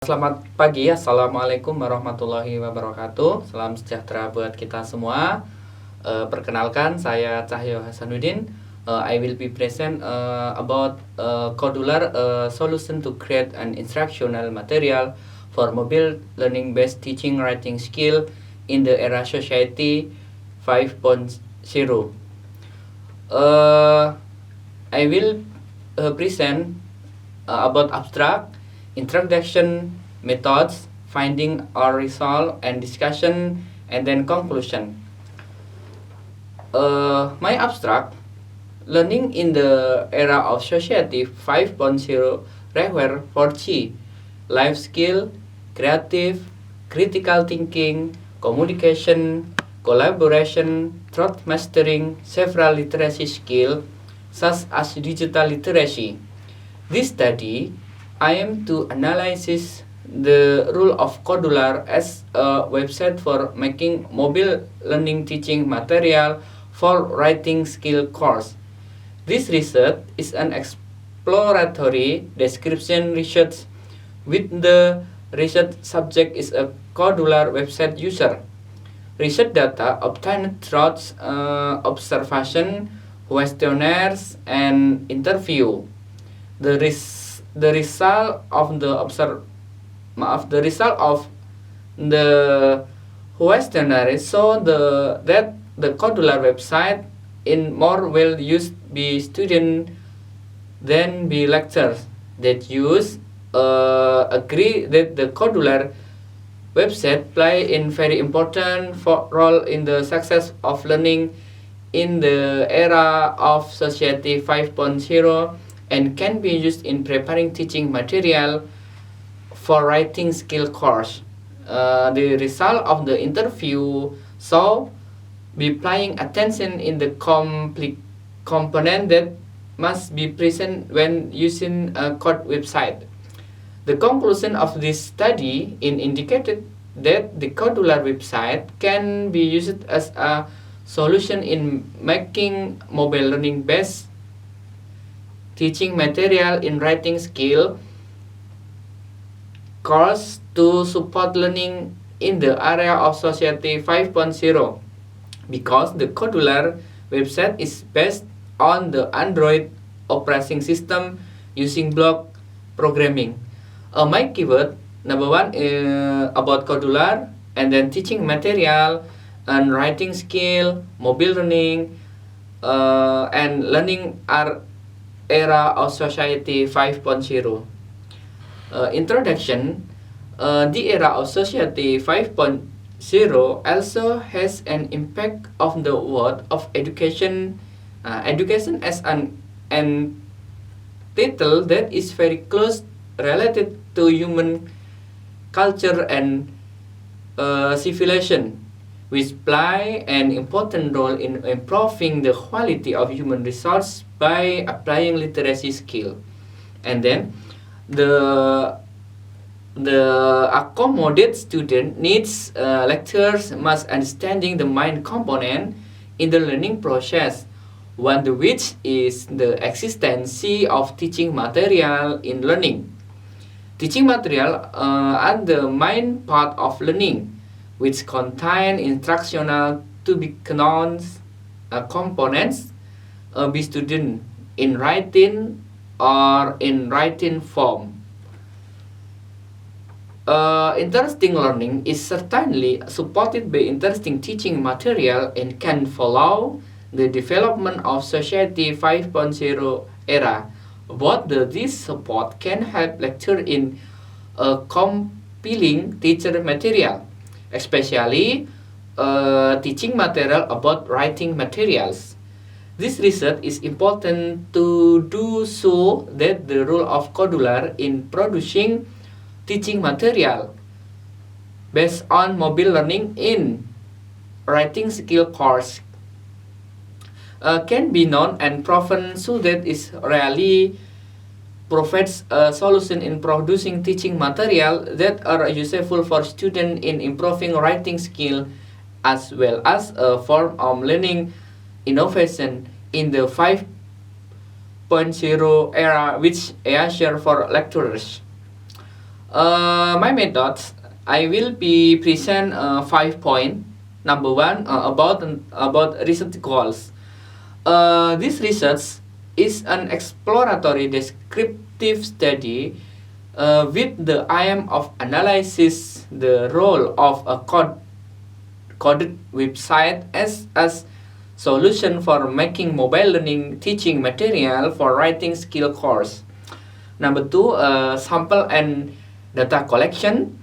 Selamat pagi, Assalamualaikum warahmatullahi wabarakatuh. Salam sejahtera buat kita semua. Perkenalkan, saya Cahyo Hasanuddin. I will be present about modular solution to create an instructional material for mobile learning-based teaching writing skill in the era society 5.0. I will present about abstract, introduction, methods, finding or result, and discussion, and then conclusion. My abstract, learning in the era of society 5.0 require 4G, life skill, creative, critical thinking, communication, collaboration, thought mastering, several literacy skills, such as digital literacy. This study aims to analyze the role of Modular as a website for making mobile learning teaching material for writing skill course. This research is an exploratory description research with the research subject is a Modular website user. Research data obtained through observation, questionnaires, and interview. The result of the questionnaire show that the Modular website in more well used by students than by lecturers. That use agree that the Modular website play a very important role in the success of learning in the era of Society 5.0 and can be used in preparing teaching material for writing skill course. The result of the interview show be paying attention in the component that must be present when using a code website. The conclusion of this study indicated that the Modular website can be used as a solution in making mobile learning based teaching material in writing skill course to support learning in the area of Society 5.0 because the Modular website is based on the Android operating system using block programming. My keyword number one about Modular, and then teaching material and writing skill, mobile learning, and learning are era of Society 5.0. Introduction. The era of Society 5.0 also has an impact of the world of education. Education as an title that is very close related to human culture and civilization, which play an important role in improving the quality of human resource by applying literacy skill. And then the accommodate student needs lecturers must understanding the mind component in the learning process, one of which is the existence of teaching material in learning. Teaching material are the main part of learning, which contain instructional to be known components by student in writing or in writing form. Interesting learning is certainly supported by interesting teaching material and can follow the development of Society 5.0 era. Both this support can help lecture in compiling teacher material, especially teaching material about writing materials. This research is important to do so that the role of Modular in producing teaching material based on mobile learning in writing skill course can be known and proven so that it really provides a solution in producing teaching material that are useful for students in improving writing skill as well as a form of learning innovation in the 5.0 era which I share for lecturers. My methods, I will be present 5 points. Number one, about research goals. This research is an exploratory descriptive study with the aim of analysis the role of a coded website as solution for making mobile learning teaching material for writing skill course. Number two, sample and data collection.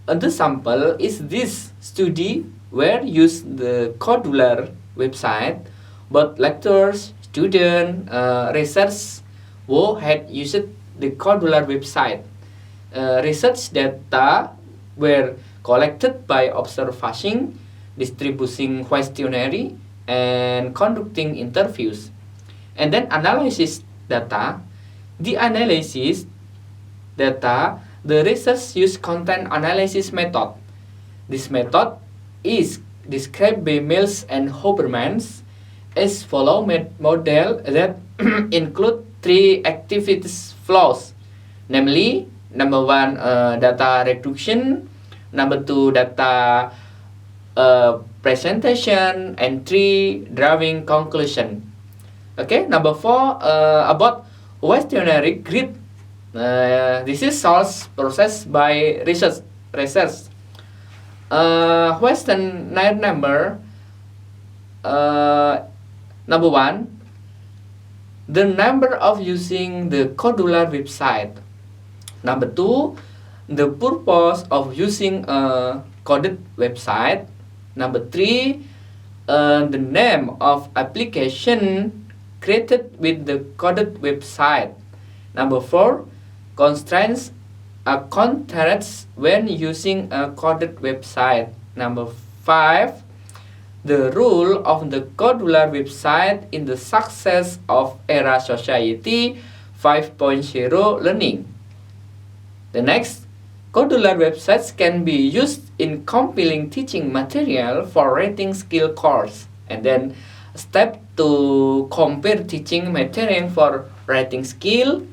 The sample is this study where use the Codular website, but lecturers, students, research who had used the Codular website. Research data were collected by observing, distributing questionnaire, and conducting interviews. And then analysis data. The analysis data, the research use content analysis method. This method is described by Mills and Hobermans as follow model that include three activities flows, namely number one, data reduction, number two, data presentation, and three, drawing conclusion. Okay, number four, about questionnaire grid. This is source processed by research. Questionnaire number one, the number of using the Codular website. Number two, the purpose of using a coded website. Number three, the name of application created with the coded website. Number four, constraints are constraints when using a coded website. Number five, the role of the Codular website in the success of era society 5.0 learning. The next, Codular websites can be used in compiling teaching material for writing skill course. And then step to compare teaching material for writing skill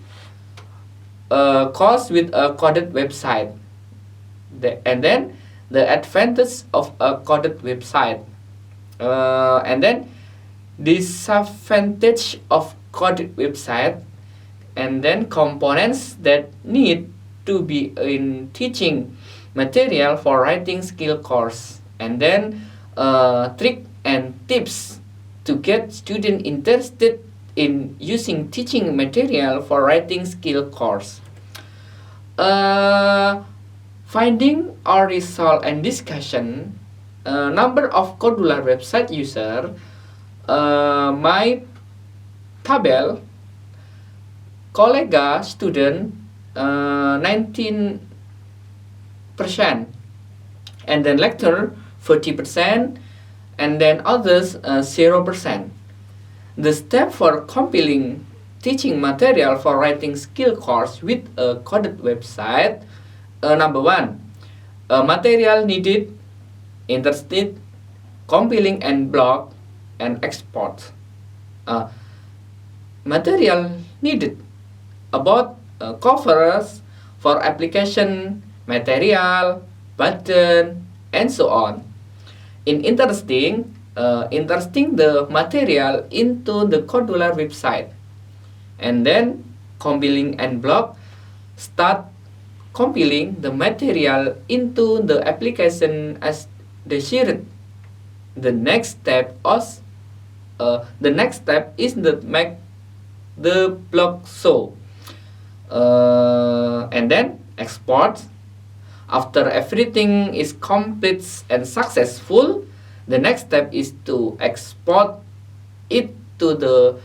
course with a coded website. And then the advantage of a coded website. And then disadvantage of coded website, and then components that need to be in teaching material for writing skill course, and then trick and tips to get student interested in using teaching material for writing skill course. Finding or result and discussion. Number of Codular website user. My tabel kolega student 19%, and then lecturer 40%, and then others 0%. The step for compiling teaching material for writing skill course with a coded website. Number one, material needed, interested, compiling and block and export. Material needed about covers for application, material, button, and so on. In interesting the material into the Codular website, and then compiling and block, start compiling the material into the application as desired. The next step is to make the block show, and then export. After everything is complete and successful, the next step is to export it to the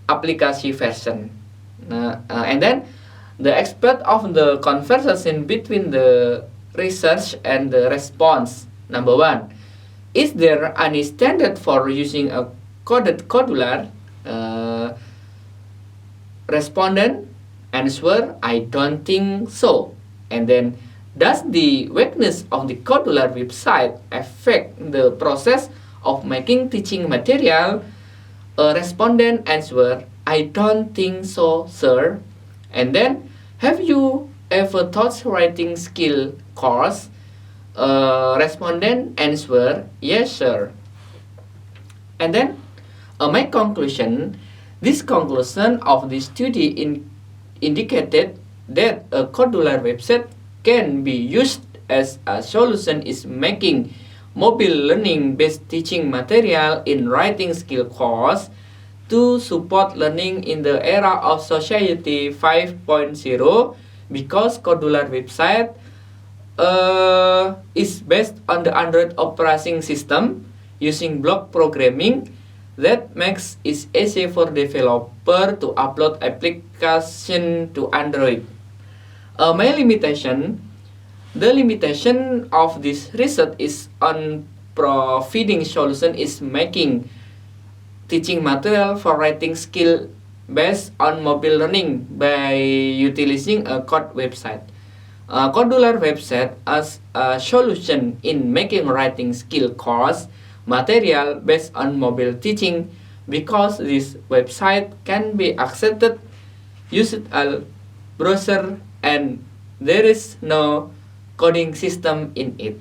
application version. And then the expert of the conversation between the research and the response. Number one, is there any standard for using a coded Codular? Respondent answer, I don't think so. And then, does the weakness of the Codular website affect the process of making teaching material? A respondent answer, I don't think so, sir. And then, have you ever taught writing skill course? Respondent answer, yes sir. And then my conclusion, this conclusion of the study indicated that a modular website can be used as a solution is making mobile learning based teaching material in writing skill course to support learning in the era of society 5.0 because modular website is based on the Android operating system using block programming that makes it easy for developer to upload application to Android. My limitation, the limitation of this research is on providing solution is making teaching material for writing skill based on mobile learning by utilizing a code website. A modular website as a solution in making writing skill course material based on mobile teaching because this website can be accessed using a browser and there is no coding system in it.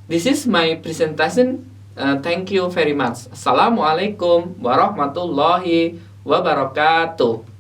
This is my presentation. Thank you very much. Assalamualaikum warahmatullahi wabarakatuh.